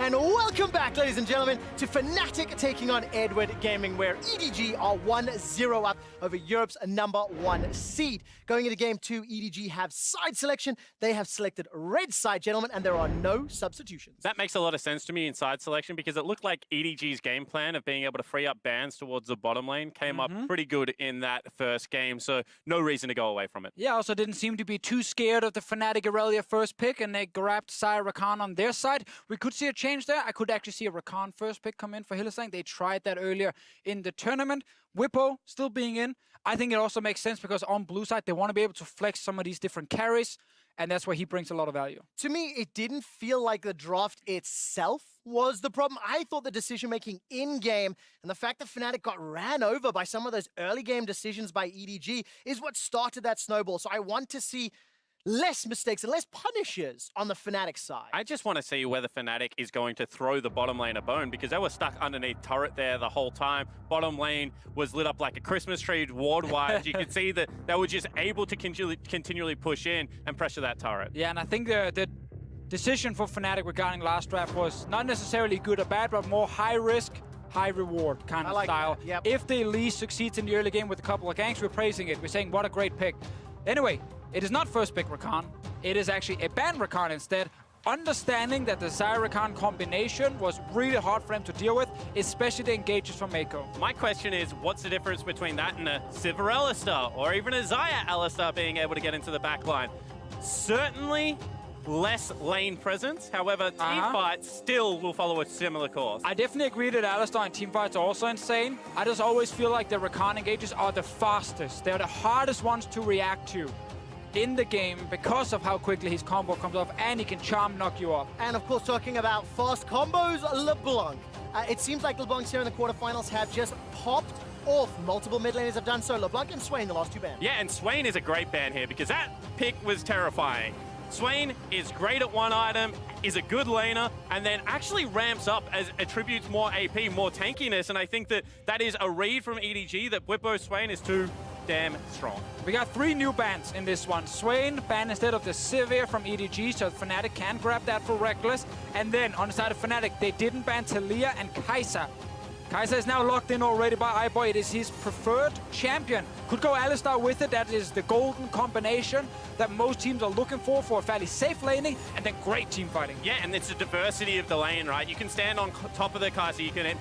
And welcome back, ladies and gentlemen, to Fnatic taking on Edward Gaming, where EDG are 1-0 up over Europe's #1 seed. Going into Game 2, EDG have side selection. They have selected red side, gentlemen, and there are no substitutions. That makes a lot of sense to me in side selection because it looked like EDG's game plan of being able to free up bans towards the bottom lane came up pretty good in that first game, so no reason to go away from it. Yeah, also didn't seem to be too scared of the Fnatic Irelia first pick, and they grabbed Xayah Rakan on their side. We could see a change there. I could actually see a Rakan first pick come in for Hylissang. They tried that earlier in the tournament. Bwipo still being in. I think it also makes sense because on blue side, they want to be able to flex some of these different carries, and that's where he brings a lot of value. To me, it didn't feel like the draft itself was the problem. I thought the decision-making in-game and the fact that Fnatic got ran over by some of those early-game decisions by EDG is what started that snowball. So I want to see less mistakes and less punishes on the Fnatic side. I just want to see whether Fnatic is going to throw the bottom lane a bone because they were stuck underneath turret there the whole time. Bottom lane was lit up like a Christmas tree ward-wise. You could see that they were just able to continually push in and pressure that turret. Yeah, and I think the decision for Fnatic regarding last draft was not necessarily good or bad, but more high risk, high reward kind of style. Yep. If the Elise succeeds in the early game with a couple of ganks, we're praising it. We're saying, what a great pick. Anyway, it is not first pick Rakan. It is actually a ban Rakan instead. Understanding that the Xayah Rakan combination was really hard for him to deal with, especially the engages from Meiko. My question is, what's the difference between that and a Sivir Alistar or even a Xayah Alistar being able to get into the back line? Certainly less lane presence. However, teamfights still will follow a similar course. I definitely agree that Alistar and teamfights are also insane. I just always feel like the Rakan engages are the fastest. They're the hardest ones to react to in the game because of how quickly his combo comes off, and he can charm knock you off. And of course, talking about fast combos, LeBlanc. It seems like LeBlanc's here in the quarterfinals have just popped off. Multiple mid laners have done so. LeBlanc and Swain, the last two bans. Yeah, and Swain is a great ban here because that pick was terrifying. Swain is great at one item, is a good laner, and then actually ramps up as attributes more AP, more tankiness, and I think that that is a read from EDG that Bwipo Swain is too damn strong. We got 3 new bans in this one. Swain banned instead of the Sivir from EDG, so Fnatic can grab that for Rekkles. And then on the side of Fnatic, they didn't ban Talia and Kai'Sa. Kai'Sa is now locked in already by iBoy. It is his preferred champion. Could go Alistar with it. That is the golden combination that most teams are looking for a fairly safe laning and then great team fighting. Yeah, and it's the diversity of the lane, right? You can stand on top of the Kai'Sa, you can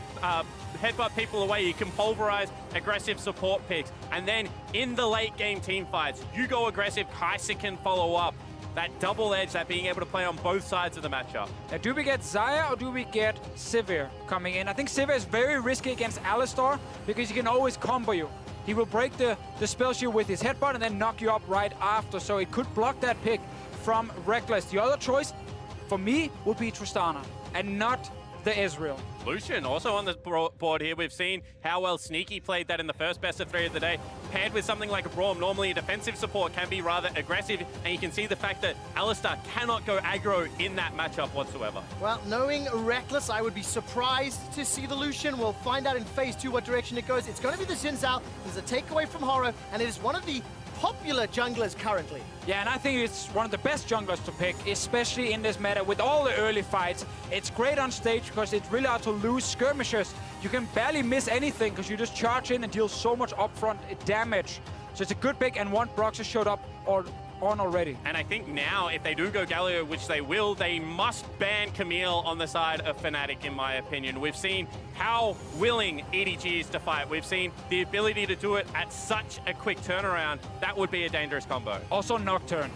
headbutt people away, you can pulverize aggressive support picks, and then in the late game team fights, you go aggressive, Kai'Sa can follow up. That double edge, that being able to play on both sides of the matchup. Now, do we get Xayah or do we get Sivir coming in? I think Sivir is very risky against Alistar because he can always combo you. He will break the spell shield with his headbutt and then knock you up right after, so it could block that pick from Rekkles. The other choice for me would be Tristana and not the Ezreal. Lucian also on the board here. We've seen how well Sneaky played that in the first best of 3 of the day. Paired with something like a Braum, normally a defensive support can be rather aggressive, and you can see the fact that Alistar cannot go aggro in that matchup whatsoever. Well, knowing Rekkles, I would be surprised to see the Lucian. We'll find out in Phase 2 what direction it goes. It's going to be the Xin Zhao. There's a takeaway from Haro, and it is one of the popular junglers currently. Yeah, and I think it's one of the best junglers to pick, especially in this meta with all the early fights. It's great on stage because it's really hard to lose skirmishes. You can barely miss anything because you just charge in and deal so much upfront damage. So it's a good pick, and one Broxah showed up on already. And I think now, if they do go Galio, which they will, they must ban Camille on the side of Fnatic, in my opinion. We've seen how willing EDG is to fight. We've seen the ability to do it at such a quick turnaround. That would be a dangerous combo. Also Nocturne.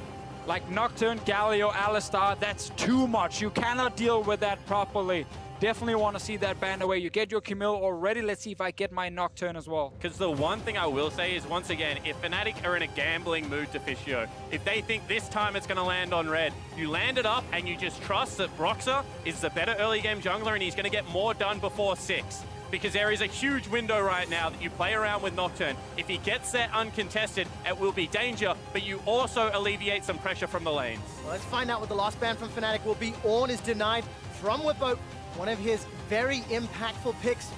Like Nocturne, Galio, Alistar, that's too much. You cannot deal with that properly. Definitely want to see that banned away. You get your Camille already. Let's see if I get my Nocturne as well. Because the one thing I will say is, once again, if Fnatic are in a gambling mood to Fischio, if they think this time it's going to land on red, you land it up and you just trust that Broxah is the better early game jungler and he's going to get more done before 6. Because there is a huge window right now that you play around with Nocturne. If he gets that uncontested, it will be danger, but you also alleviate some pressure from the lanes. Well, let's find out what the last ban from Fnatic will be. Ornn is denied from Bwipo, one of his very impactful picks.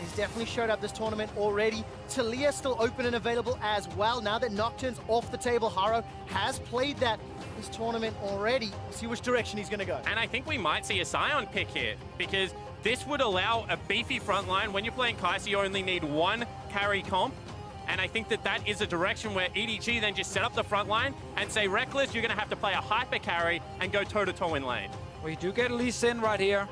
He's definitely showed up this tournament already. Talia still open and available as well. Now that Nocturne's off the table, Haro has played that this tournament already. We'll see which direction he's going to go. And I think we might see a Sion pick here, because this would allow a beefy front line. When you're playing Kai'Sa, you only need one carry comp. And I think that that is a direction where EDG then just set up the front line and say, Rekkles, you're going to have to play a hyper carry and go toe-to-toe in lane. We do get Hylissang right here.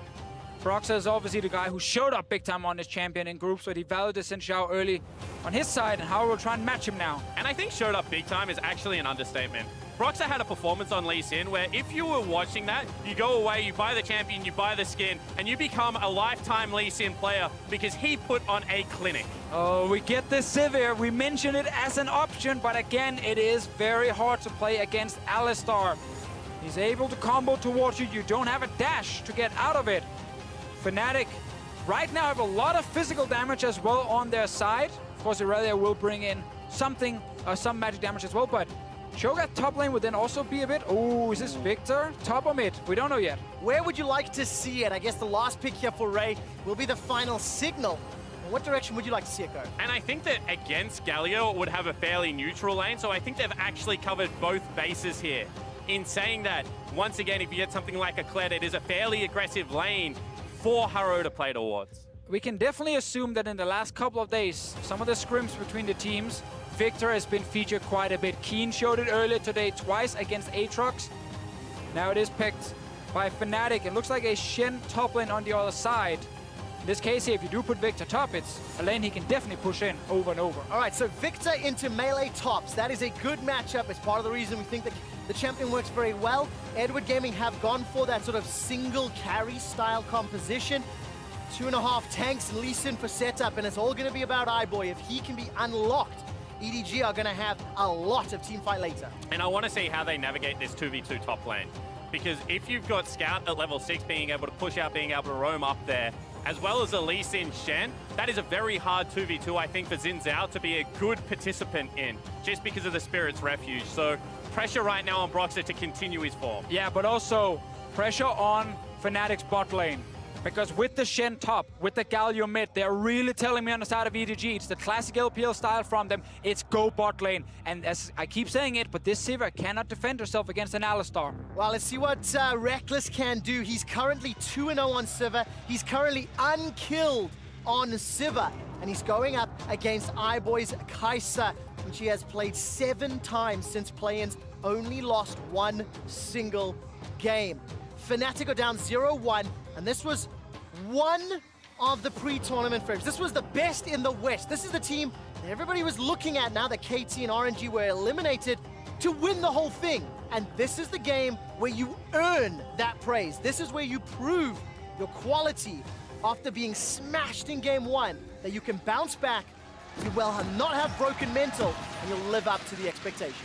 Broxah is obviously the guy who showed up big time on this champion in groups, so he valued this in Zhao early on his side, and Haro will try and match him now. And I think showed up big time is actually an understatement. Broxah had a performance on Hylissang where if you were watching that, you go away, you buy the champion, you buy the skin, and you become a lifetime Hylissang player because he put on a clinic. Oh, we get the Sivir. We mentioned it as an option, but again, it is very hard to play against Alistar. He's able to combo towards you. You don't have a dash to get out of it. Fnatic right now have a lot of physical damage as well on their side. Of course, Irelia will bring in some magic damage as well, but Shogat top lane would then also be a bit... Oh, is this Viktor? Top or mid? We don't know yet. Where would you like to see it? I guess the last pick here for Ray will be the final signal. What direction would you like to see it go? And I think that against Galio, it would have a fairly neutral lane, so I think they've actually covered both bases here. In saying that, once again, if you get something like a Kled, it is a fairly aggressive lane for Haro to play towards. We can definitely assume that in the last couple of days, some of the scrims between the teams, Viktor has been featured quite a bit. Keen showed it earlier today twice against Aatrox. Now it is picked by Fnatic. It looks like a Shen top lane on the other side. In this case here, if you do put Viktor top, it's a lane he can definitely push in over and over. All right, so Viktor into melee tops. That is a good matchup. It's part of the reason we think that the champion works very well. Edward Gaming have gone for that sort of single carry style composition. 2.5 tanks and Hylissang for setup, and it's all going to be about iBoy. If he can be unlocked, EDG are going to have a lot of team fight later. And I want to see how they navigate this 2v2 top lane. Because if you've got Scout at level 6 being able to push out, being able to roam up there, as well as a Hylissang Shen, that is a very hard 2v2, I think, for Zhao to be a good participant in, just because of the Spirit's Refuge. So pressure right now on Broxah to continue his form. Yeah, but also pressure on Fnatic's bot lane. Because with the Shen top, with the Galio mid, they're really telling me on the side of EDG, it's the classic LPL style from them, it's go bot lane. And as I keep saying it, but this Sivir cannot defend herself against an Alistar. Well, let's see what Rekkles can do. He's currently 2-0 on Sivir. He's currently unkilled on Sivir. And he's going up against iBoy's Kai'Sa, which he has played 7 times since play-ins, only lost 1 single game. Fnatic are down 0-1, and this was one of the pre-tournament frames. This was the best in the West. This is the team that everybody was looking at now that KT and RNG were eliminated to win the whole thing. And this is the game where you earn that praise. This is where you prove your quality after being smashed in game 1, that you can bounce back, you will not have broken mental, and you'll live up to the expectations.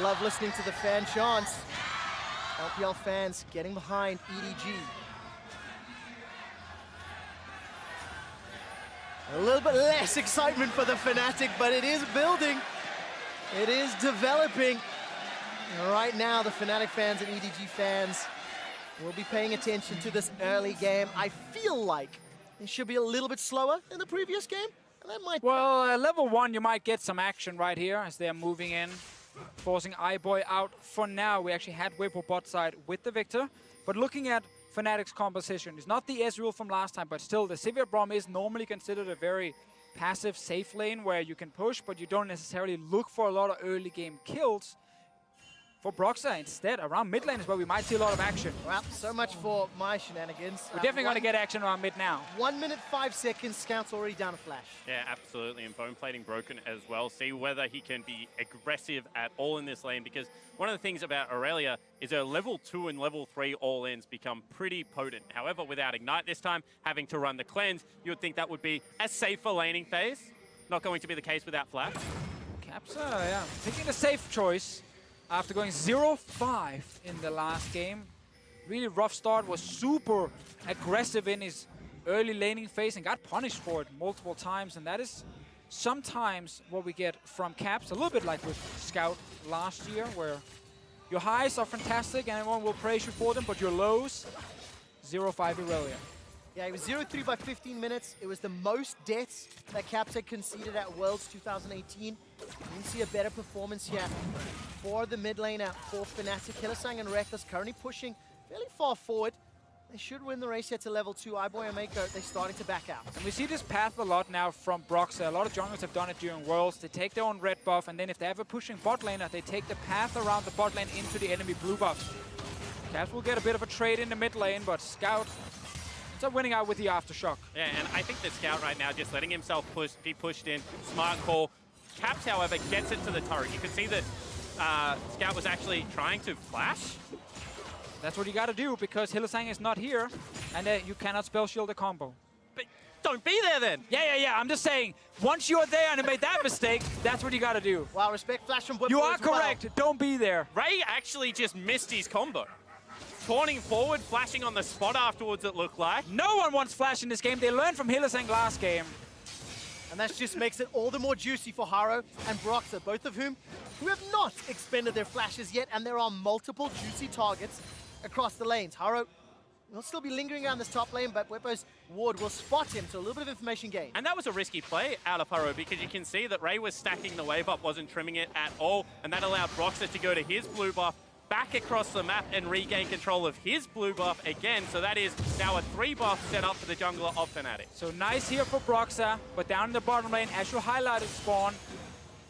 Love listening to the fan chants. LPL fans getting behind EDG. A little bit less excitement for the Fnatic, but it is building. It is developing. And right now, the Fnatic fans and EDG fans will be paying attention to this early game. I feel like it should be a little bit slower than the previous game. And that might... Well, level 1, you might get some action right here as they're moving in, forcing iBoy out for now. We actually had Bwipo bot side with the Viktor, but looking at Fnatic's composition, it's not the Ezreal from last time, but still the Sivir Braum is normally considered a very passive, safe lane where you can push, but you don't necessarily look for a lot of early game kills. For Broxah, instead, around mid lane is where we might see a lot of action. Well, so much for my shenanigans. We're definitely going to get action around mid now. 1 minute, 5 seconds, Scout's already down a flash. Yeah, absolutely, and bone plating broken as well. See whether he can be aggressive at all in this lane, because one of the things about Irelia is her level 2 and level 3 all-ins become pretty potent. However, without Ignite this time, having to run the cleanse, you would think that would be a safer laning phase. Not going to be the case without flash. Capsa, yeah, taking the safe choice. After going 0-5 in the last game, really rough start, was super aggressive in his early laning phase and got punished for it multiple times, and that is sometimes what we get from Caps, a little bit like with Scout last year, where your highs are fantastic and everyone will praise you for them, but your lows, 0-5 Irelia. Yeah, it was 0-3 by 15 minutes. It was the most deaths that Caps had conceded at Worlds 2018. You can see a better performance here for the mid laner for Fnatic. Hylissang and Rekkles currently pushing fairly far forward. They should win the race here to level 2. iBoy and Meiko, they're starting to back out. And we see this path a lot now from Broxah. A lot of junglers have done it during Worlds. They take their own red buff, and then if they have a pushing bot laner, they take the path around the bot lane into the enemy blue buff. Caps will get a bit of a trade in the mid lane, but Scout ends up winning out with the Aftershock. Yeah, and I think the Scout right now just letting himself be pushed in. Smart call. Caps, however, gets into the turret. You can see that Scout was actually trying to flash. That's what you gotta do, because Hylissang is not here, and you cannot spell shield a combo. But don't be there then. Yeah. I'm just saying, once you're there and you made that mistake, that's what you gotta do. Wow, respect flash from Bwipo. You are as well. correct. Don't be there. Ray actually just missed his combo. Taunting forward, flashing on the spot afterwards, it looked like. No one wants flash in this game. They learned from Hylissang last game. And that just makes it all the more juicy for Haro and Broxah, both of who have not expended their flashes yet, and there are multiple juicy targets across the lanes. Haro will still be lingering around this top lane, but Bwipo's ward will spot him, so a little bit of information gain. And that was a risky play out of Haro, because you can see that Ray was stacking the wave up, wasn't trimming it at all, and that allowed Broxah to go to his blue buff, back across the map and regain control of his blue buff again. So that is now a 3 buff set up for the jungler of Fnatic. So nice here for Broxah, but down in the bottom lane, as you highlighted, Spawn,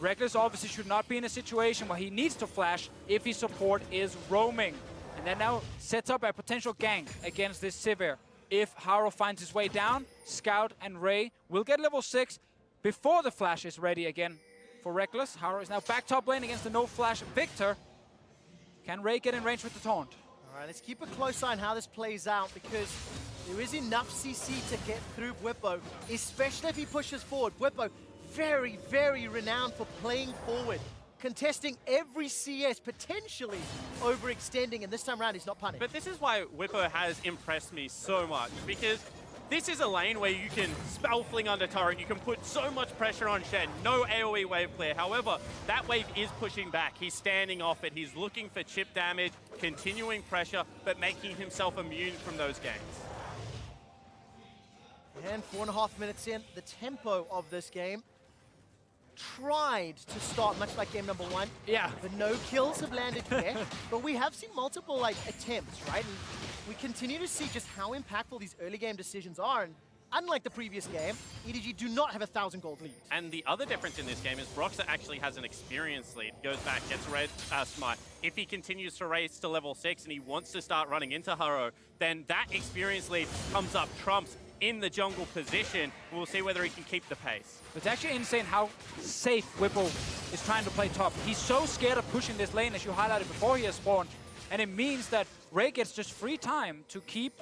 Rekkles obviously should not be in a situation where he needs to flash if his support is roaming. And that now sets up a potential gank against this Sivir. If Haro finds his way down, Scout and Ray will get level 6 before the flash is ready again for Rekkles. Haro is now back top lane against the no-flash Viktor. Can Ray get in range with the taunt? All right, let's keep a close eye on how this plays out, because there is enough CC to get through Bwipo, especially if he pushes forward. Bwipo, very, very renowned for playing forward, contesting every CS, potentially overextending, and this time around he's not punished. But this is why Bwipo has impressed me so much, because this is a lane where you can spell fling under turret, you can put so much pressure on Shen, no AoE wave clear. However, that wave is pushing back. He's standing off it, he's looking for chip damage, continuing pressure, but making himself immune from those ganks. And 4.5 minutes in, the tempo of this game tried to start much like game number 1. Yeah. But no kills have landed yet. But we have seen multiple attempts, right? And we continue to see just how impactful these early game decisions are. And unlike the previous game, EDG do not have a 1,000 gold lead. And the other difference in this game is Broxah actually has an experience lead. Goes back, gets red smite. If he continues to race to level 6 and he wants to start running into Haro, then that experience lead comes up trumps in the jungle position. We'll see whether he can keep the pace. It's actually insane how safe Bwipo is trying to play top. He's so scared of pushing this lane, as you highlighted before he has spawned. And it means that Ray gets just free time to keep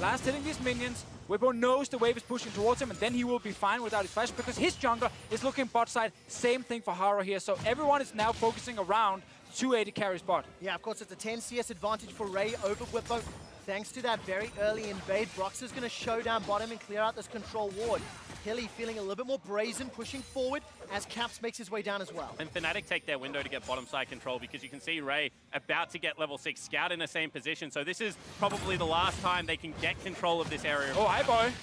last hitting these minions. Bwipo knows the wave is pushing towards him, and then he will be fine without his flash, because his jungler is looking bot side. Same thing for Haro here. So everyone is now focusing around 280 carry spot. Yeah, of course, it's a 10 CS advantage for Ray over Bwipo. Thanks to that very early invade, Broxah's going to show down bottom and clear out this control ward. Hilly feeling a little bit more brazen, pushing forward as Caps makes his way down as well. And Fnatic take their window to get bottom side control, because you can see Ray about to get level 6, Scout in the same position. So this is probably the last time they can get control of this area. Oh, iBoy.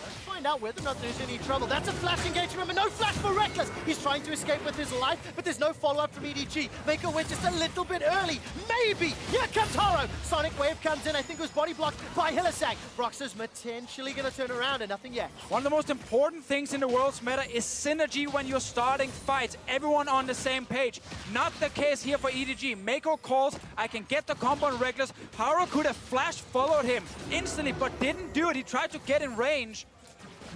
Let's find out whether or not there's any trouble. That's a flash engage. Remember, no flash for Rekkles. He's trying to escape with his life, but there's no follow-up from EDG. Meiko went just a little bit early. Maybe. Here comes Haro. Sonic Wave comes in. I think it was body blocked by Hylissang. Broxah's potentially going to turn around, and nothing yet. One of the most important things in the world's meta is synergy when you're starting fights. Everyone on the same page. Not the case here for EDG. Meiko calls, I can get the combo on Rekkles. Haro could have flash followed him instantly, but didn't do it. He tried to get in range.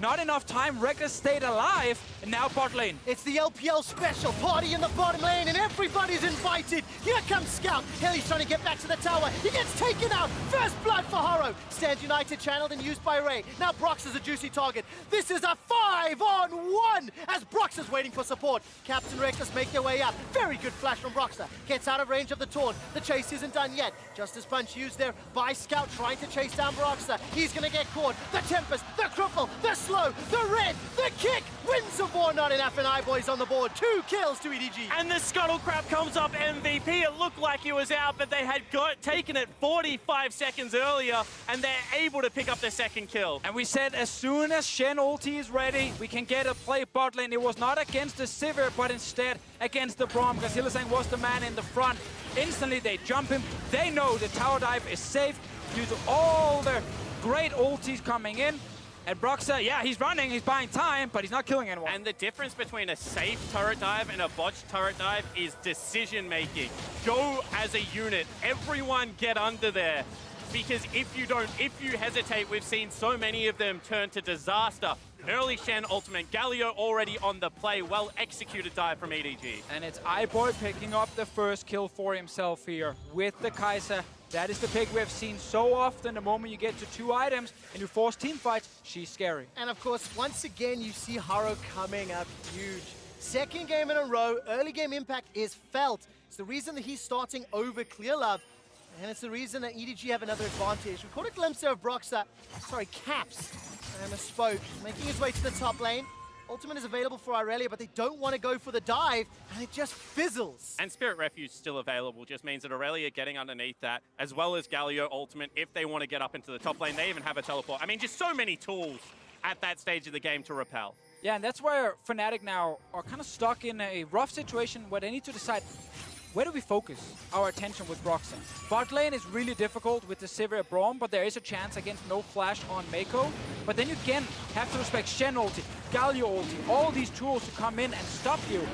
Not enough time, Rekkles stayed alive, and now bot lane. It's the LPL special party in the bottom lane, and everybody's invited. Here comes Scout. Hilly's trying to get back to the tower. He gets taken out. First blood for Haro. Stands United, channeled and used by Ray. Now Broxah's a juicy target. This is a 5-on-1 as Broxah's waiting for support. Captain Rekkles make their way up. Very good flash from Broxah. Gets out of range of the taunt. The chase isn't done yet. Justice Punch used there by Scout, trying to chase down Broxah. He's going to get caught. The Tempest, the Cripple, the slow, the red, the kick, wins the war, not enough, and iBoy's on the board. 2 kills to EDG. And the Scuttlecrab comes up MVP. It looked like he was out, but they had taken it 45 seconds earlier, and they're able to pick up their second kill. And we said as soon as Shen ulti is ready, we can get a play bot lane. It was not against the Sivir, but instead against the Braum, because Hylissang was the man in the front. Instantly they jump him. They know the tower dive is safe due to all the great ultis coming in. And Broxah, yeah, he's running, he's buying time, but he's not killing anyone. And the difference between a safe turret dive and a botched turret dive is decision making. Go as a unit, everyone get under there. Because if you hesitate, we've seen so many of them turn to disaster. Early Shen ultimate, Galio already on the play, well executed dive from EDG. And it's iBoy picking up the first kill for himself here with the Kai'Sa. That is the pick we have seen so often. The moment you get to 2 items and you force team fights, she's scary. And of course, once again, you see Haro coming up huge. Second game in a row, early game impact is felt. It's the reason that he's starting over ClearLove, and it's the reason that EDG have another advantage. We caught a glimpse there of Broxah, sorry, Caps, I misspoke, making his way to the top lane. Ultimate is available for Irelia, but they don't want to go for the dive, and it just fizzles. And Spirit Refuge still available, just means that Irelia getting underneath that, as well as Galio ultimate, if they want to get up into the top lane. They even have a teleport. I mean, just so many tools at that stage of the game to repel. Yeah, and that's where Fnatic now are kind of stuck in a rough situation where they need to decide, where do we focus our attention with Broxah? Bot lane is really difficult with the Sivir Braum, but there is a chance against no flash on Meiko. But then you again have to respect Shen ulti, Galio ulti, all these tools to come in and stop you.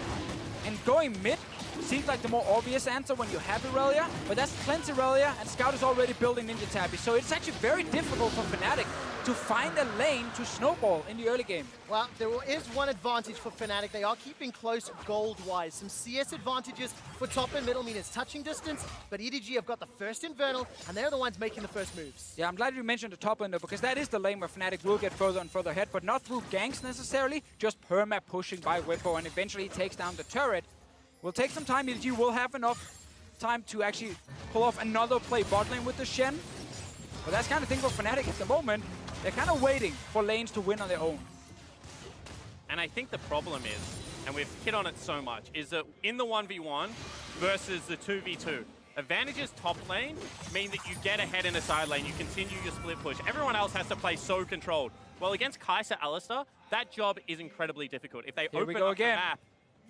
And going mid seems like the more obvious answer when you have Irelia, but that's plenty Irelia, and Scout is already building Ninja Tabby. So it's actually very difficult for Fnatic to find a lane to snowball in the early game. Well, there is one advantage for Fnatic. They are keeping close gold-wise. Some CS advantages for top and middle, mean it's touching distance, but EDG have got the first Infernal, and they're the ones making the first moves. Yeah, I'm glad you mentioned the top lane though, because that is the lane where Fnatic will get further and further ahead, but not through ganks necessarily, just perma pushing by Bwipo, and eventually he takes down the turret. Will take some time. EDG will have enough time to actually pull off another play bot lane with the Shen. But that's kind of thing for Fnatic at the moment. They're kind of waiting for lanes to win on their own. And I think the problem is, and we've hit on it so much, is that in the 1v1 versus the 2v2, advantages top lane mean that you get ahead in a side lane, you continue your split push. Everyone else has to play so controlled. Well, against Kai'Sa Alistar, that job is incredibly difficult. If they open up the map,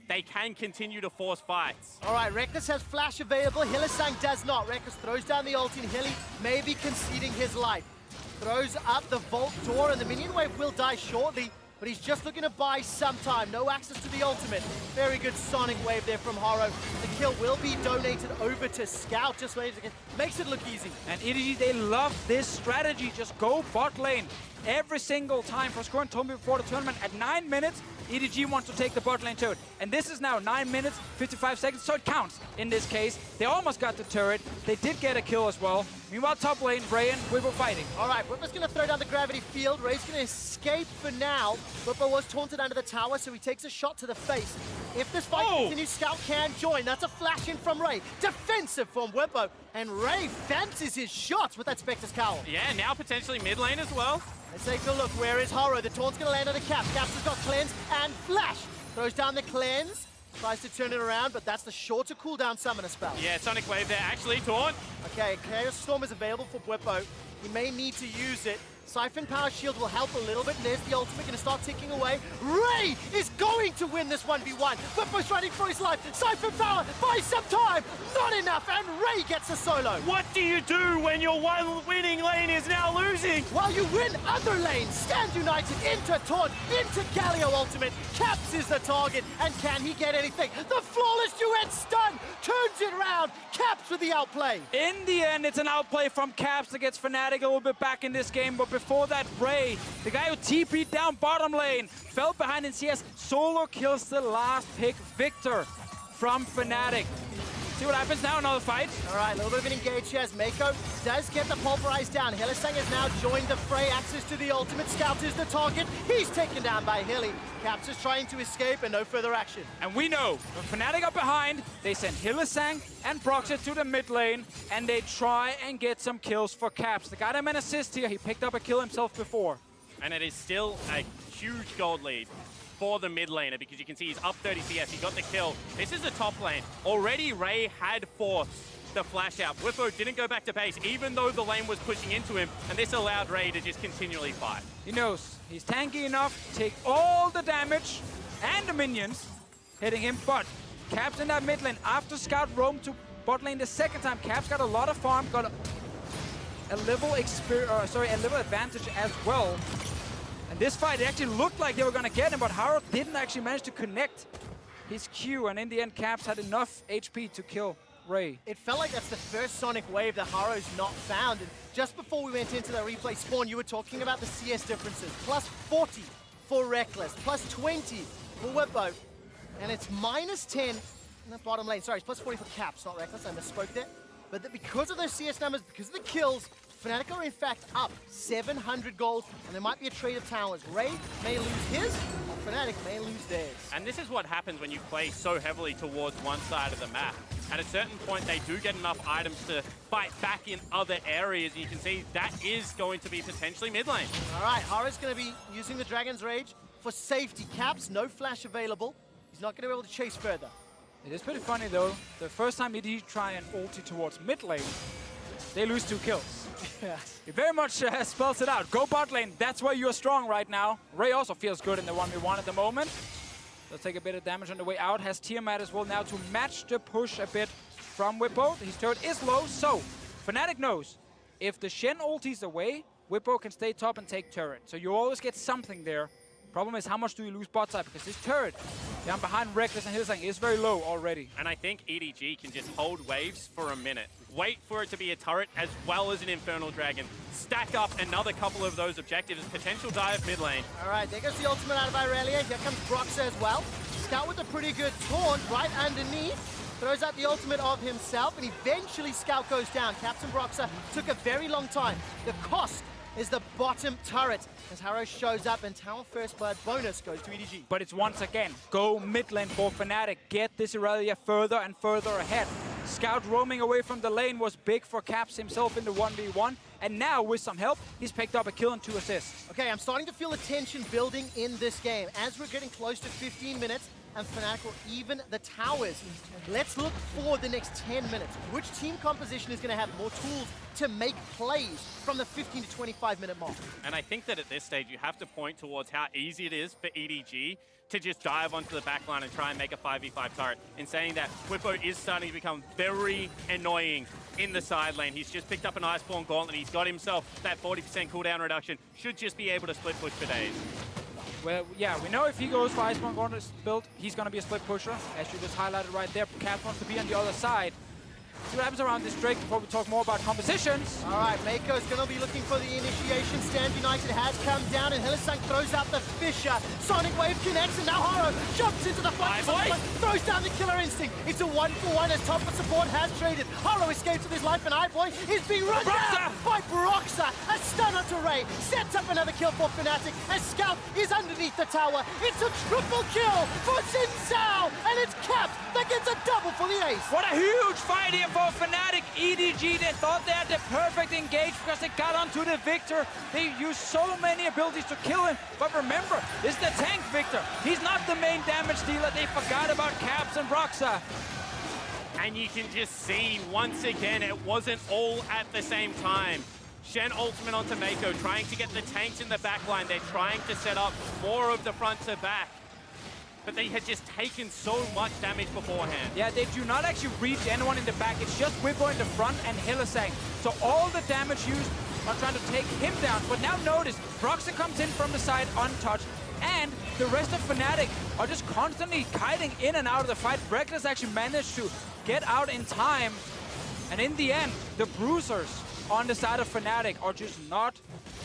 they can continue to force fights. All right, Rekkles has flash available. Hylissang does not. Rekkles throws down the ult, and Hilly may be conceding his life. Throws up the vault door, and the minion wave will die shortly, but he's just looking to buy some time. No access to the ultimate. Very good sonic wave there from Haro. The kill will be donated over to Scout. Just waves again. Makes it look easy. And EDG, they love this strategy. Just go bot lane every single time. For Scoring told me before the tournament, at 9 minutes, EDG wants to take the bot lane turret. And this is now 9 minutes, 55 seconds, so it counts in this case. They almost got the turret. They did get a kill as well. Meanwhile, top lane, Ray and Bwipo fighting. All right, Bwipo's going to throw down the gravity field. Ray's going to escape for now. Bwipo was taunted under the tower, so he takes a shot to the face. If this fight continues, Scout can join. That's a flash in from Ray. Defensive from Bwipo. And Ray fancies his shots with that Spectre's Cowl. Yeah, now potentially mid lane as well. Let's take a look. Where is Haro? The taunt's going to land on the Caps. Caps has got Cleanse and Flash. Throws down the Cleanse. Tries to turn it around, but that's the shorter cooldown summoner spell. Yeah, Sonic Wave there. Actually, taunt. Okay, Chaos Storm is available for Bwipo. He may need to use it. Siphon Power Shield will help a little bit. There's the ultimate going to start ticking away. Ray is going to win this 1v1. Bwipo's running for his life. Siphon Power buys some time. Not enough, and Ray gets a solo. What do you do when your one winning lane is now losing? While you win other lanes, Stand United into Taunt, into Galio ultimate. Caps is the target, and can he get anything? The flawless duet stun turns it around. Caps with the outplay. In the end, it's an outplay from Caps that gets Fnatic a little bit back in this game, but before that, Ray, the guy who TP'd down bottom lane, fell behind in CS, solo kills the last pick, Viktor from Fnatic. See what happens now, another fight. All right, a little bit of an engage here as Meiko does get the pulverized down. Hylissang has now joined the fray, access to the ultimate. Scout is the target. He's taken down by Hilly. Caps is trying to escape and no further action. And we know, when Fnatic are behind, they send Hylissang and Broxah to the mid lane, and they try and get some kills for Caps. They got him an assist here. He picked up a kill himself before. And it is still a huge gold lead for the mid laner because you can see he's up 30 CS, he got the kill. This is the top lane. Already Ray had forced the flash out. Bwipo didn't go back to base even though the lane was pushing into him, and this allowed Ray to just continually fight. He knows he's tanky enough to take all the damage and the minions hitting him, but Caps in that mid lane after Scout roamed to bot lane the second time. Caps got a lot of farm, got a level advantage as well. And this fight, it actually looked like they were gonna get him, but Haro didn't actually manage to connect his Q, and in the end, Caps had enough HP to kill Ray. It felt like that's the first Sonic wave that Haro's not found. And just before we went into the replay spawn, you were talking about the CS differences. Plus 40 for Rekkles, plus 20 for Bwipo, and it's minus 10 in the bottom lane. Sorry, it's plus 40 for Caps, not Rekkles, I misspoke there. But because of those CS numbers, because of the kills, Fnatic are in fact up 700 gold, and there might be a trade of towers. Ray may lose his, or Fnatic may lose theirs. And this is what happens when you play so heavily towards one side of the map. At a certain point, they do get enough items to fight back in other areas. You can see that is going to be potentially mid lane. All right, Haro's going to be using the Dragon's Rage for safety. Caps, no flash available. He's not going to be able to chase further. It is pretty funny though, the first time EDG try and ulti towards mid lane, they lose 2 kills. Yeah. It very much spells it out. Go bot lane, that's where you're strong right now. Ray also feels good in the 1v1 at the moment. They'll take a bit of damage on the way out. Has Tiamat as well now to match the push a bit from Bwipo. His turret is low, so Fnatic knows if the Shen ulti's away, Bwipo can stay top and take turret. So you always get something there. Problem is, how much do you lose bot side? Because this turret down behind Rekkles and Hylissang is very low already. And I think EDG can just hold waves for a minute. Wait for it to be a turret as well as an Infernal Dragon. Stack up another couple of those objectives. Potential dive mid lane. All right, there goes the ultimate out of Irelia. Here comes Broxah as well. Scout with a pretty good taunt right underneath. Throws out the ultimate of himself, and eventually Scout goes down. Caps and Broxah took a very long time. The cost is the bottom turret as Haro shows up, and Tower First Blood bonus goes to EDG. But it's once again, go mid lane for Fnatic. Get this Irelia further and further ahead. Scout roaming away from the lane was big for Caps himself in the 1v1. And now, with some help, he's picked up a kill and 2 assists. Okay, I'm starting to feel the tension building in this game. As we're getting close to 15 minutes, and Fnatic will even the towers. Let's look for the next 10 minutes. Which team composition is going to have more tools to make plays from the 15 to 25 minute mark? And I think that at this stage, you have to point towards how easy it is for EDG to just dive onto the back line and try and make a 5v5 turret. In saying that, Bwipo is starting to become very annoying in the side lane. He's just picked up an Iceborne Gauntlet. He's got himself that 40% cooldown reduction. Should just be able to split push for days. Well, yeah, we know if he goes for Iceborne Gauntlet build, he's going to be a split pusher, as you just highlighted right there. Caps wants to be on the other side. See what happens around this Drake before we talk more about compositions. All right, Meiko's going to be looking for the initiation. Stand United has come down, and Hylissang throws out the Fisher. Sonic Wave connects, and now Haro jumps into the fight. Throws down the Killer Instinct. It's a 1-for-1 as top of support has traded. Haro escapes with his life, and iBoy is being run down by Broxah. A stun onto Ray. Sets up another kill for Fnatic, as Scout is underneath the tower. It's a triple kill for Zhao, and it's Caps that gets a double for the ace. What a huge fight here for Fnatic. EDG, they thought they had the perfect engage because they got onto the Viktor. They used so many abilities to kill him. But remember, this is the tank Viktor. He's not the main damage dealer. They forgot about Caps and Broxah. And you can just see, once again, it wasn't all at the same time. Shen ultimate onto Meiko, trying to get the tanks in the back line. They're trying to set up more of the front to back. But they had just taken so much damage beforehand. Yeah, they do not actually reach anyone in the back. It's just Bwipo in the front and Hylissang. So all the damage used on trying to take him down. But now notice, Broxah comes in from the side untouched. And the rest of Fnatic are just constantly kiting in and out of the fight. Rekkles actually managed to get out in time. And in the end, the Bruisers on the side of Fnatic are just not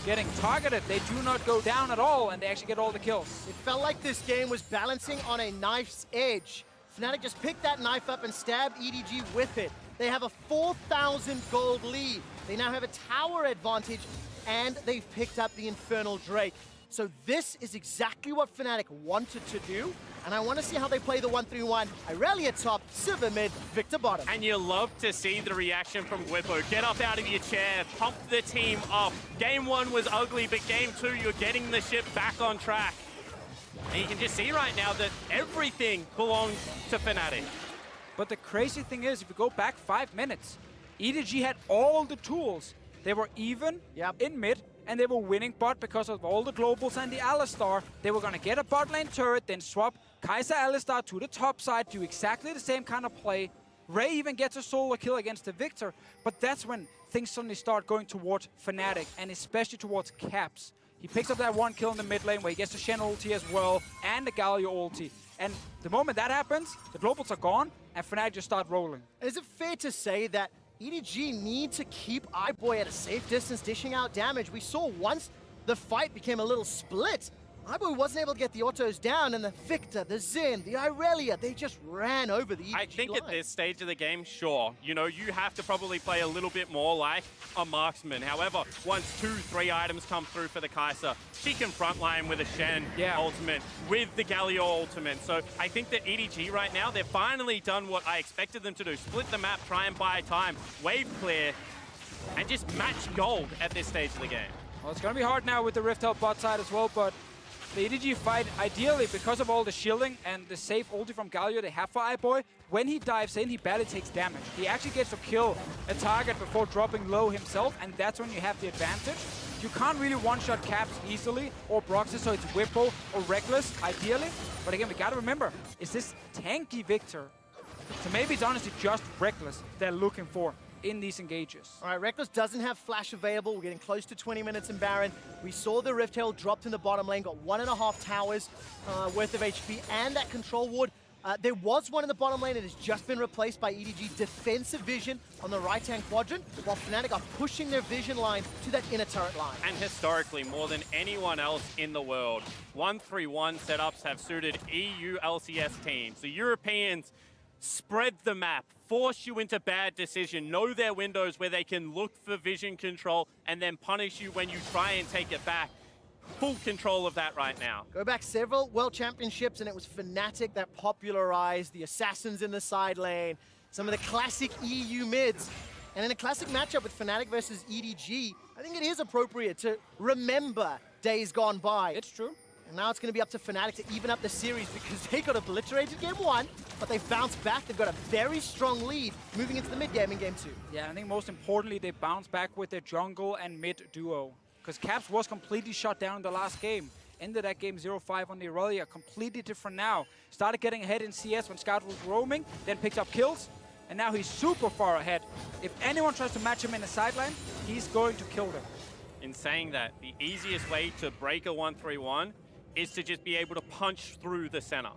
getting targeted. They do not go down at all, and they actually get all the kills. It felt like this game was balancing on a knife's edge. Fnatic just picked that knife up and stabbed EDG with it. They have a 4,000 gold lead. They now have a tower advantage, and they've picked up the Infernal Drake. So this is exactly what Fnatic wanted to do, and I want to see how they play the 1-3-1. Irelia top, Sivir mid, Viktor bottom. And you love to see the reaction from Bwipo. Get up out of your chair, pump the team up. Game 1 was ugly, but Game 2, you're getting the ship back on track. And you can just see right now that everything belongs to Fnatic. But the crazy thing is, if you go back 5 minutes, EDG had all the tools. They were even in mid, and they were winning bot because of all the globals and the Alistar. They were going to get a bot lane turret, then swap Kai'Sa Alistar to the top side, do exactly the same kind of play. Ray even gets a solo kill against the Viktor, but that's when things suddenly start going towards Fnatic, and especially towards Caps. He picks up that 1 kill in the mid lane where he gets the Shen ulti as well, and the Galio ulti. And the moment that happens, the globals are gone, and Fnatic just start rolling. Is it fair to say that EDG need to keep iBoy at a safe distance, dishing out damage? We saw once the fight became a little split, iBoy wasn't able to get the autos down, and the Viktor, the Xin, the Irelia, they just ran over the EDG I think line. at this stage of the game, sure, you know, you have to probably play a little bit more like a marksman. However, once 2-3 items come through for the Kai'Sa, she can frontline with a Shen ultimate, with the Galio ultimate. So I think that EDG right now, they've finally done what I expected them to do. Split the map, try and buy time, wave clear, and just match gold at this stage of the game. Well, it's going to be hard now with the Rift Out bot side as well, but the EDG fight, ideally, because of all the shielding and the safe ulti from Galio they have for iBoy, when he dives in, he barely takes damage. He actually gets to kill a target before dropping low himself, and that's when you have the advantage. You can't really one-shot Caps easily, or Broxah, so it's Bwipo or Rekkles, ideally. But again, we gotta remember, is this tanky Viktor? So maybe it's honestly just Rekkles they're looking for in these engages. All right, Rekkles doesn't have flash available. We're getting close to 20 minutes in Baron. We saw the Rift Herald dropped in the bottom lane, got 1.5 towers worth of HP, and that control ward. There was one in the bottom lane. It has just been replaced by EDG defensive vision on the right-hand quadrant, while Fnatic are pushing their vision line to that inner turret line. And historically, more than anyone else in the world, 1-3-1 setups have suited EU LCS teams. The Europeans spread the map, force you into bad decision, know their windows where they can look for vision control and then punish you when you try and take it back. Full control of that right now. Go back several World Championships and it was Fnatic that popularized the assassins in the side lane, some of the classic EU mids. And in a classic matchup with Fnatic versus EDG, I think it is appropriate to remember days gone by. It's true. And now it's going to be up to Fnatic to even up the series because they got obliterated game 1, but they bounced back. They've got a very strong lead moving into the mid game in game 2. Yeah, I think most importantly, they bounced back with their jungle and mid duo. Because Caps was completely shut down in the last game. Ended that game 0-5 on the Irelia. Completely different now. Started getting ahead in CS when Scout was roaming, then picked up kills, and now he's super far ahead. If anyone tries to match him in the sideline, he's going to kill them. In saying that, the easiest way to break a 1-3-1 is to just be able to punch through the center.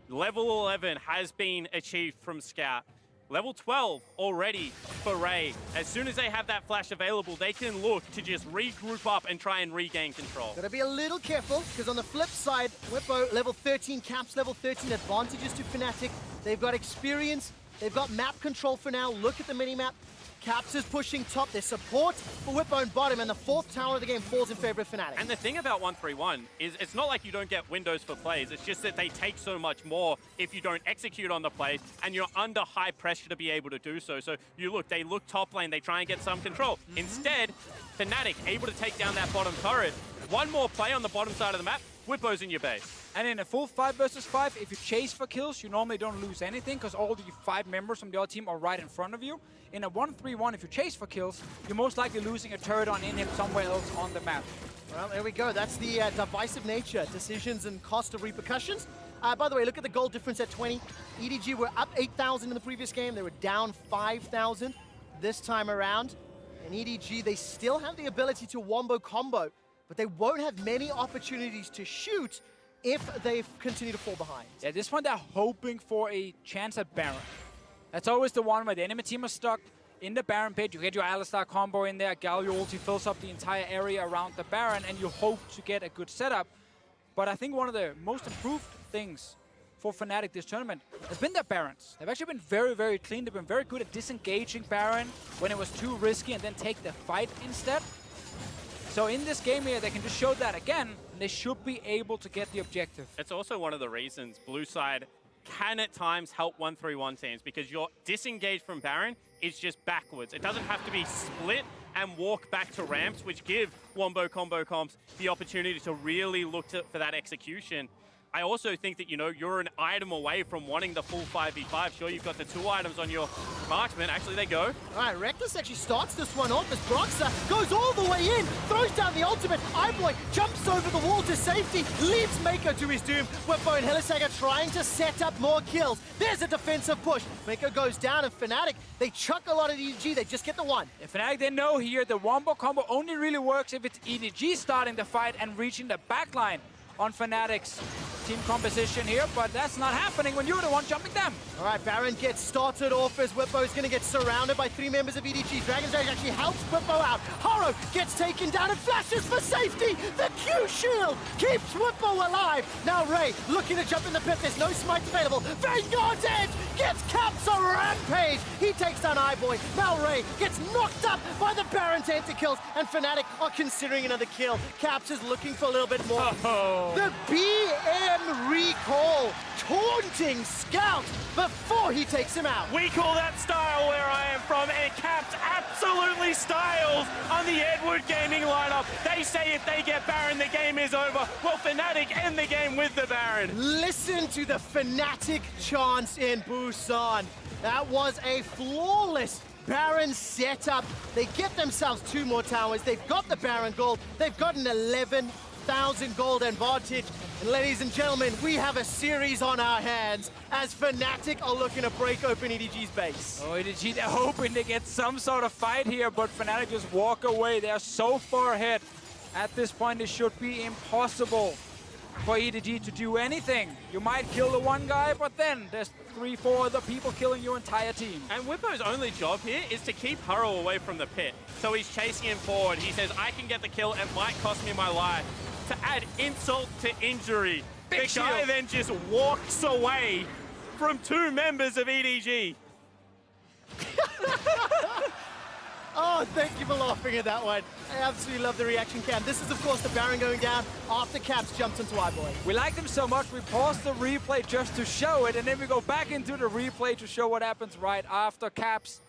Level 11 has been achieved from Scout. Level 12 already for Ray. As soon as they have that flash available, they can look to just regroup up and try and regain control. Gotta be a little careful, because on the flip side, Bwipo, level 13, Caps level 13, advantages to Fnatic. They've got experience, they've got map control for now. Look at the mini-map. Caps is pushing top. There's support for Bwipo and bottom, and the 4th tower of the game falls in favor of Fnatic. And the thing about 1-3-1 is it's not like you don't get windows for plays. It's just that they take so much more if you don't execute on the plays, and you're under high pressure to be able to do so. So you look, they look top lane, they try and get some control. Instead, Fnatic able to take down that bottom turret. One more play on the bottom side of the map, Bwipo's in your base. And in a full 5 versus 5, if you chase for kills, you normally don't lose anything because all the 5 members from the other team are right in front of you. In a 1-3-1, if you chase for kills, you're most likely losing a turret on inhib somewhere else on the map. Well, there we go. That's the divisive nature, decisions and cost of repercussions. By the way, look at the goal difference at 20. EDG were up 8,000 in the previous game. They were down 5,000 this time around. And EDG, they still have the ability to wombo combo, but they won't have many opportunities to shoot if they continue to fall behind. Yeah, this one they're hoping for a chance at Baron. That's always the one where the enemy team is stuck in the Baron pit. You get your Alistar combo in there, Galio ulti fills up the entire area around the Baron, and you hope to get a good setup. But I think one of the most improved things for Fnatic this tournament has been their Barons. They've actually been very, very clean. They've been very good at disengaging Baron when it was too risky and then take the fight instead. So in this game here, they can just show that again, and they should be able to get the objective. It's also one of the reasons blue side can at times help 1-3-1 teams, because your disengage from Baron is just backwards. It doesn't have to be split and walk back to ramps, which give Wombo combo comps the opportunity to really look for that execution. I also think that, you know, you're an item away from wanting the full 5v5. Sure, you've got the 2 items on your marksman. Actually, they go. All right, Rekkles actually starts this one off as Broxah goes all the way in, throws down the ultimate. iBoy jumps over the wall to safety, leads Meiko to his doom. Bwipo and Hylissang are trying to set up more kills. There's a defensive push. Meiko goes down, and Fnatic, they chuck a lot of EDG. They just get the one. If Fnatic, they know here the Wombo combo only really works if it's EDG starting the fight and reaching the backline on Fnatic's team composition here, but that's not happening when you're the one jumping them. All right, Baron gets started off as Bwipo is going to get surrounded by 3 members of EDG. Dragon's Rage actually helps Bwipo out. Haro gets taken down and flashes for safety. The Q shield keeps Bwipo alive. Now Ray looking to jump in the pit. There's no smite available. Vanguard's edge gets Caps a rampage. He takes down iBoy. Now Ray gets knocked up by the Baron to enter kills, and Fnatic are considering another kill. Caps is looking for a little bit more. The BM recall, taunting Scout before he takes him out. We call that style where I am from, and Caps absolutely styles on the Edward Gaming lineup. They say if they get Baron, the game is over. Well, Fnatic end the game with the Baron. Listen to the Fnatic chants in Busan. That was a flawless Baron setup. They get themselves 2 more towers. They've got the Baron gold. They've got an 11,000 gold advantage. And ladies and gentlemen, we have a series on our hands as Fnatic are looking to break open EDG's base. Oh, EDG, they're hoping to get some sort of fight here, but Fnatic just walk away. They're so far ahead. At this point, it should be impossible for EDG to do anything. You might kill the one guy, but then there's 3-4 other people killing your entire team. And Bwipo's only job here is to keep Haro away from the pit. So he's chasing him forward. He says, I can get the kill, it might cost me my life. To add insult to injury, the guy then just walks away from 2 members of EDG. Oh, thank you for laughing at that one. I absolutely love the reaction cam. This is, of course, the Baron going down after Caps jumps into iBoy. We like them so much, we pause the replay just to show it, and then we go back into the replay to show what happens right after. Caps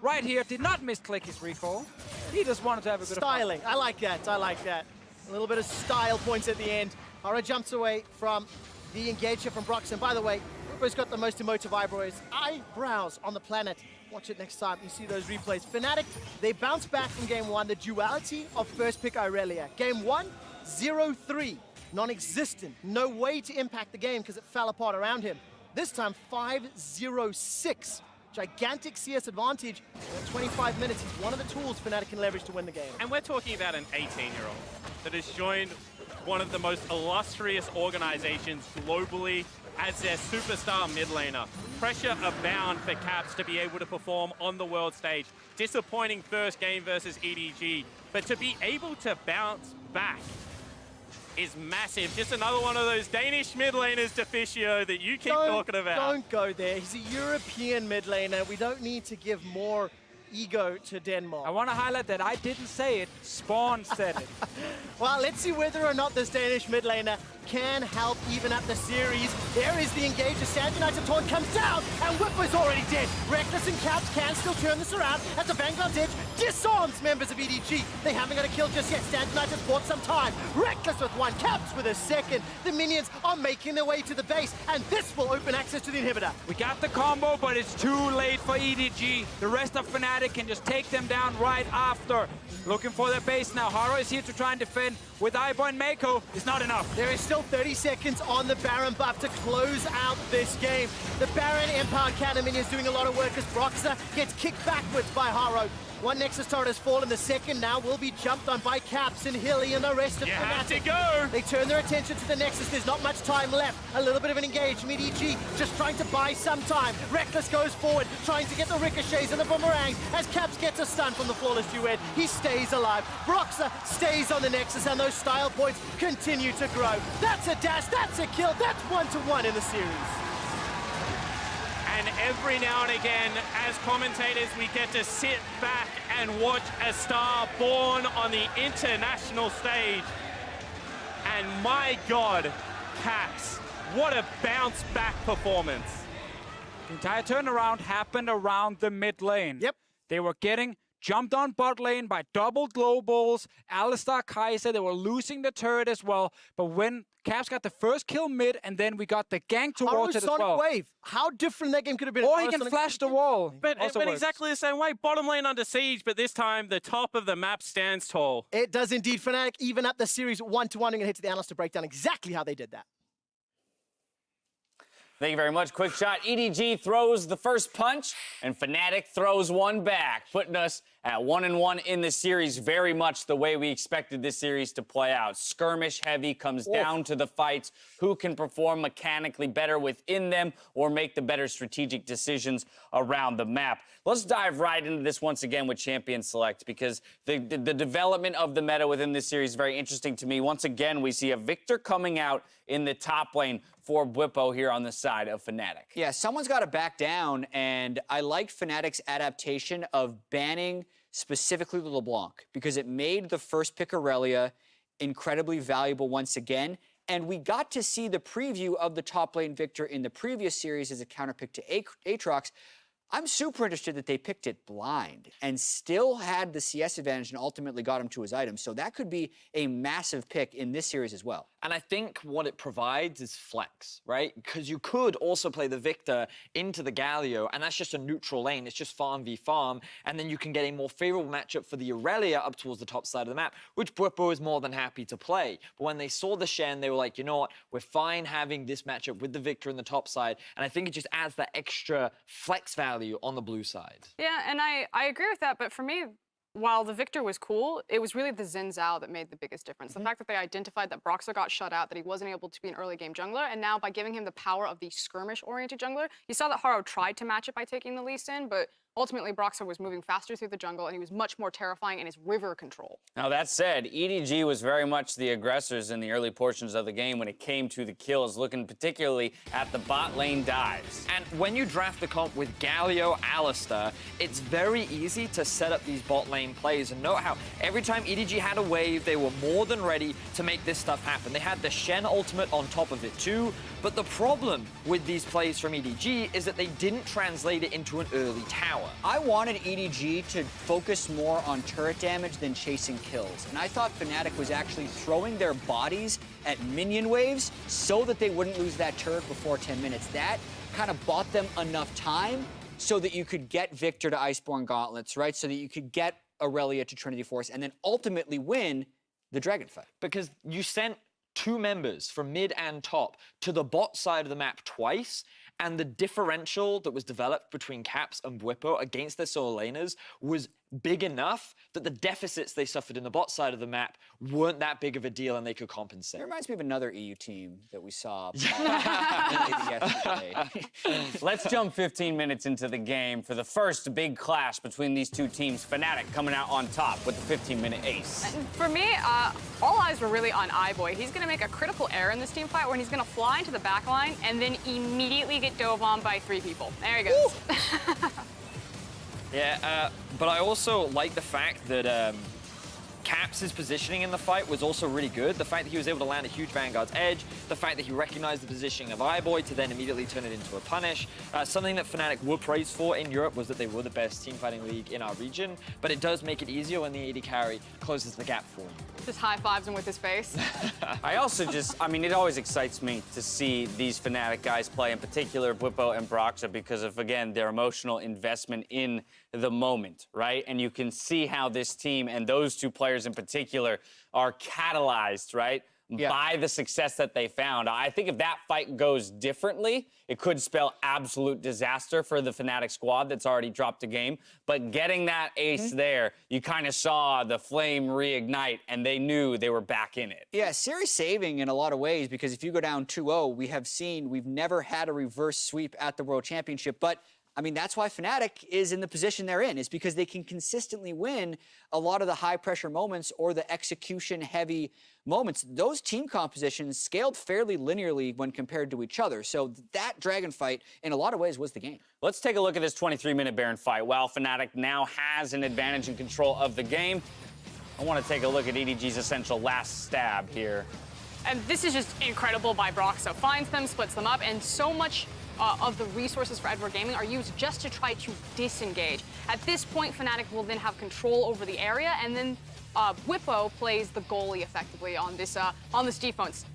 right here did not misclick his recall. He just wanted to have a bit Styling. of fun. I like that. I like that. A little bit of style points at the end. Haro jumps away from the engage here from Broxah. And by the way, Bwipo's got the most emotive eyebrows on the planet. Watch it next time you see those replays. Fnatic, they bounce back from game 1. The duality of first pick Irelia. Game 1, 0-3. Non-existent. No way to impact the game because it fell apart around him. This time, 5-0-6. Gigantic CS advantage. In 25 minutes, he's one of the tools Fnatic can leverage to win the game. And we're talking about an 18-year-old that has joined one of the most illustrious organizations globally as their superstar mid laner. Pressure abound for Caps to be able to perform on the world stage. Disappointing first game versus EDG, but to be able to bounce back is massive. Just another one of those Danish mid laners, Deficio, that you keep talking about. Don't go there. He's a European mid laner. We don't need to give more ego to Denmark. I want to highlight that I didn't say it, Spawn said it. Well, let's see whether or not this Danish mid laner can help even up the series. There is the engage. The Stand United taunt comes down, and Bwipo's already dead. Rekkles and Caps can still turn this around as the Vanguard's edge disarms members of EDG. They haven't got a kill just yet. Stand United's bought some time. Rekkles with 1, Caps with a 2nd. The minions are making their way to the base, and this will open access to the inhibitor. We got the combo, but it's too late for EDG. The rest of Fnatic can just take them down right after. Looking for their base now. Haro is here to try and defend with iBoy and Meiko. It's not enough. There is still 30 seconds on the Baron buff to close out this game. The Baron empowered cannon minion is doing a lot of work as Broxah gets kicked backwards by Haro. One Nexus turret has fallen. The second now will be jumped on by Caps and Hilly and the rest of You have to Fnatic. go! They turn their attention to the Nexus. There's not much time left. A little bit of an engage from EDG, just trying to buy some time. Rekkles goes forward, trying to get the ricochets and the boomerangs as Caps gets a stun from the flawless duet. He stays alive. Broxah stays on the Nexus, and those style points continue to grow. That's a dash, that's a kill, that's 1-1 in the series. And every now and again, as commentators, we get to sit back and watch a star born on the international stage. And my God, Caps, what a bounce back performance. The entire turnaround happened around the mid lane. Yep. They were getting jumped on bot lane by double globals, Alistar, Kai'Sa. They were losing the turret as well. But when Caps got the first kill mid, and then we got the gank towards it as well. Wave. How different that game could have been. Or he can flash the wall. But exactly the same way. Bottom lane under siege, but this time the top of the map stands tall. It does indeed. Fnatic even up the series 1-1. We're going to hit to the analyst to break down exactly how they did that. Thank you very much. Quick shot. EDG throws the first punch, and Fnatic throws one back, putting us at 1-1 in the series, very much the way we expected this series to play out. Skirmish heavy, comes down to the fights. Who can perform mechanically better within them or make the better strategic decisions around the map? Let's dive right into this once again with Champion Select, because the development of the meta within this series is very interesting to me. Once again, we see a Viktor coming out in the top lane for Bwipo here on the side of Fnatic. Yeah, someone's got to back down, and I liked Fnatic's adaptation of banning specifically LeBlanc, because it made the first pick Irelia incredibly valuable once again, and we got to see the preview of the top lane Viktor in the previous series as a counterpick to Aatrox. I'm super interested that they picked it blind and still had the CS advantage and ultimately got him to his items. So that could be a massive pick in this series as well. And I think what it provides is flex, right? Because you could also play the Viktor into the Galio, and that's just a neutral lane. It's just farm v farm, and then you can get a more favorable matchup for the Irelia up towards the top side of the map, which Bwipo is more than happy to play. But when they saw the Shen, they were like, you know what? We're fine having this matchup with the Viktor in the top side, and I think it just adds that extra flex value on the blue side. Yeah, and I agree with that, but for me, while the Viktor was cool, it was really the Xin Zhao that made the biggest difference. The fact that they identified that Broxah got shut out, that he wasn't able to be an early game jungler, and now by giving him the power of the skirmish-oriented jungler, you saw that Haro tried to match it by taking the Lee Sin, but ultimately Broxah was moving faster through the jungle, and he was much more terrifying in his river control. Now, that said, EDG was very much the aggressors in the early portions of the game when it came to the kills, looking particularly at the bot lane dives. And when you draft the comp with Galio, Alistar, it's very easy to set up these bot lane plays. And note how every time EDG had a wave, they were more than ready to make this stuff happen. They had the Shen ultimate on top of it too. But the problem with these plays from EDG is that they didn't translate it into an early tower. I wanted EDG to focus more on turret damage than chasing kills. And I thought Fnatic was actually throwing their bodies at minion waves so that they wouldn't lose that turret before 10 minutes. That kind of bought them enough time so that you could get Viktor to Iceborne Gauntlets, right? So that you could get Irelia to Trinity Force and then ultimately win the Dragon fight. Because you sent 2 members from mid and top to the bot side of the map twice, and the differential that was developed between Caps and Bwipo against their solo laners was big enough that the deficits they suffered in the bot side of the map weren't that big of a deal and they could compensate. It reminds me of another EU team that we saw yesterday. Let's jump 15 minutes into the game for the first big clash between these two teams. Fnatic coming out on top with the 15-minute ace. And for me, all eyes were really on iBoy. He's going to make a critical error in this team fight when he's going to fly into the back line and then immediately get dove on by 3 people. There he goes. Yeah, but I also like the fact that Caps' positioning in the fight was also really good. The fact that he was able to land a huge Vanguard's edge, the fact that he recognized the positioning of iBoy to then immediately turn it into a punish. Something that Fnatic were praised for in Europe was that they were the best teamfighting league in our region, but it does make it easier when the AD carry closes the gap for you. Just high-fives him with his face. I also it always excites me to see these Fnatic guys play, in particular Bwipo and Broxah, because of, again, their emotional investment in the moment, right? And you can see how this team and those 2 players in particular are catalyzed, right? Yeah. By the success that they found. I think if that fight goes differently, it could spell absolute disaster for the Fnatic squad that's already dropped a game. But getting that ace there, you kind of saw the flame reignite, and they knew they were back in it. Yeah, series saving in a lot of ways, because if you go down 2-0, we've never had a reverse sweep at the World Championship. But I mean, that's why Fnatic is in the position they're in, is because they can consistently win a lot of the high-pressure moments or the execution-heavy moments. Those team compositions scaled fairly linearly when compared to each other. So that Dragon fight, in a lot of ways, was the game. Let's take a look at this 23-minute Baron fight. While Fnatic now has an advantage in control of the game, I want to take a look at EDG's essential last stab here. And this is just incredible by Broxah. Finds them, splits them up, and so much of the resources for Edward Gaming are used just to try to disengage. At this point, Fnatic will then have control over the area, and then Bwipo plays the goalie effectively on this defense.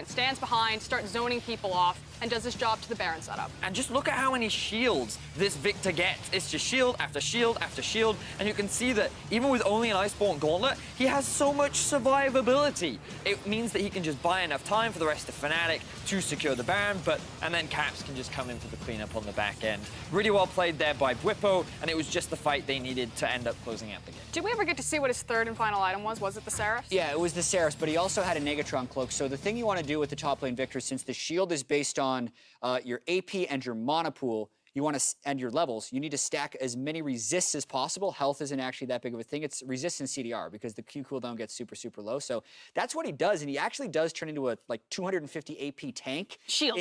Stands behind, starts zoning people off, and does his job to the Baron setup. And just look at how many shields this Viktor gets. It's just shield after shield after shield, and you can see that even with only an Iceborne Gauntlet, he has so much survivability. It means that he can just buy enough time for the rest of Fnatic to secure the Baron, and then Caps can just come in for the cleanup on the back end. Really well played there by Bwipo, and it was just the fight they needed to end up closing out the game. Did we ever get to see what his third and final item was? Was it the Seraph? Yeah, it was the Seraphs, but he also had a Negatron cloak. So the thing you want to do with the top lane Viktor, since the shield is based on your AP and your mana pool, and your levels, you need to stack as many resists as possible. Health isn't actually that big of a thing. It's resist and CDR because the Q cooldown gets super, super low. So that's what he does, and he actually does turn into a like 250 AP tank. Shield.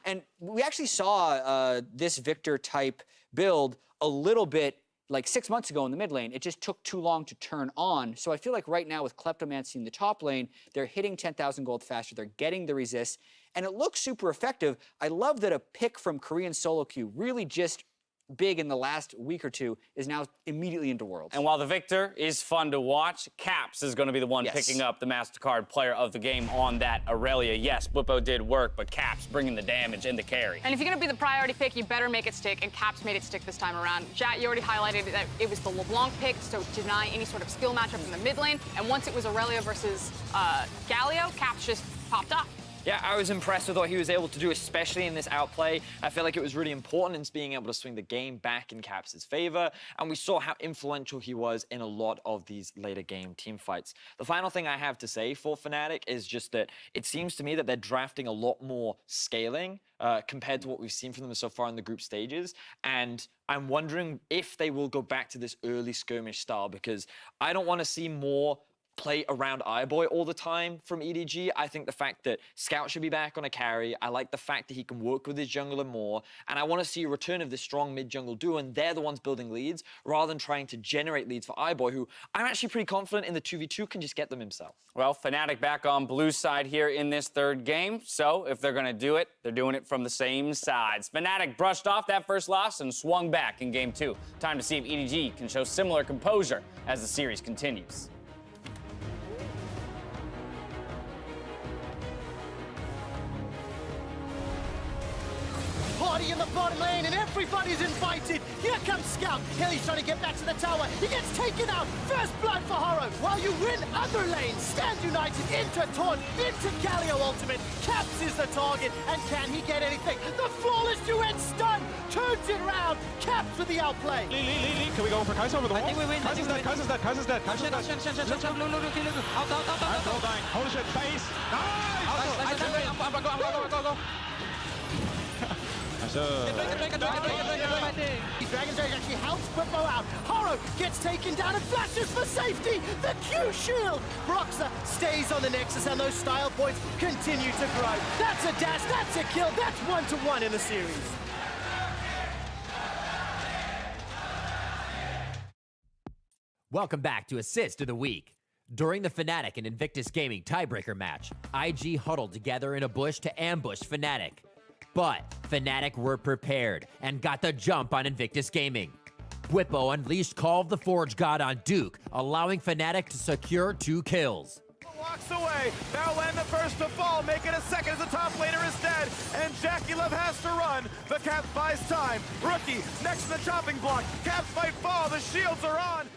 And we actually saw this Viktor type build a little bit like 6 months ago in the mid lane. It just took too long to turn on. So I feel like right now with Kleptomancy in the top lane, they're hitting 10,000 gold faster. They're getting the resist, and it looks super effective. I love that a pick from Korean solo queue really just big in the last week or two is now immediately into Worlds. And while the Viktor is fun to watch, Caps is going to be the one picking up the MasterCard player of the game on that Irelia. Yes, Bwipo did work, but Caps bringing the damage and the carry. And if you're going to be the priority pick, you better make it stick, and Caps made it stick this time around. Jat, you already highlighted that it was the LeBlanc pick, so deny any sort of skill matchup in the mid lane. And once it was Irelia versus Galio, Caps just popped up. Yeah, I was impressed with what he was able to do, especially in this outplay. I feel like it was really important in being able to swing the game back in Caps' favor, and we saw how influential he was in a lot of these later game team fights. The final thing I have to say for Fnatic is just that it seems to me that they're drafting a lot more scaling compared to what we've seen from them so far in the group stages, and I'm wondering if they will go back to this early skirmish style, because I don't want to see more play around iBoy all the time from EDG. I think the fact that Scout should be back on a carry, I like the fact that he can work with his jungler more, and I want to see a return of this strong mid-jungle duo, and they're the ones building leads, rather than trying to generate leads for iBoy, who I'm actually pretty confident in the 2v2 can just get them himself. Well, Fnatic back on blue side here in this third game, so if they're going to do it, they're doing it from the same sides. Fnatic brushed off that first loss and swung back in game 2. Time to see if EDG can show similar composure as the series continues. Party in the bottom lane, and everybody's invited. Here comes Scout. Hilly's trying to get back to the tower. He gets taken out. First blood for Haro. While you win other lanes, stand united into Taunt, into Galio ultimate. Caps is the target, and can he get anything? The flawless duet stun turns it around. Caps with the outplay. Can we go for Kaiser over the wall? I think we win. Kaiser's dead. Kaiser's dead. Kaiser's dead. Shen. Look. Out. Holy shit, base. Nice! Go. Dragon's Rage actually helps Bwipo out. Haro gets taken down and flashes for safety. The Q shield. Broxah stays on the Nexus, and those style points continue to grow. That's a dash, that's a kill, that's 1-1 in the series. Welcome back to Assist of the Week. During the Fnatic and Invictus Gaming tiebreaker match, IG huddled together in a bush to ambush Fnatic. But Fnatic were prepared and got the jump on Invictus Gaming. Bwipo unleashed Call of the Forge God on Duke, allowing Fnatic to secure 2 kills. Walks away. Now land the first to fall, make it a second as the top laner is dead, and Jackie Love has to run. The Caps buys time. Rookie next to the chopping block. Caps might fall. The shields are on.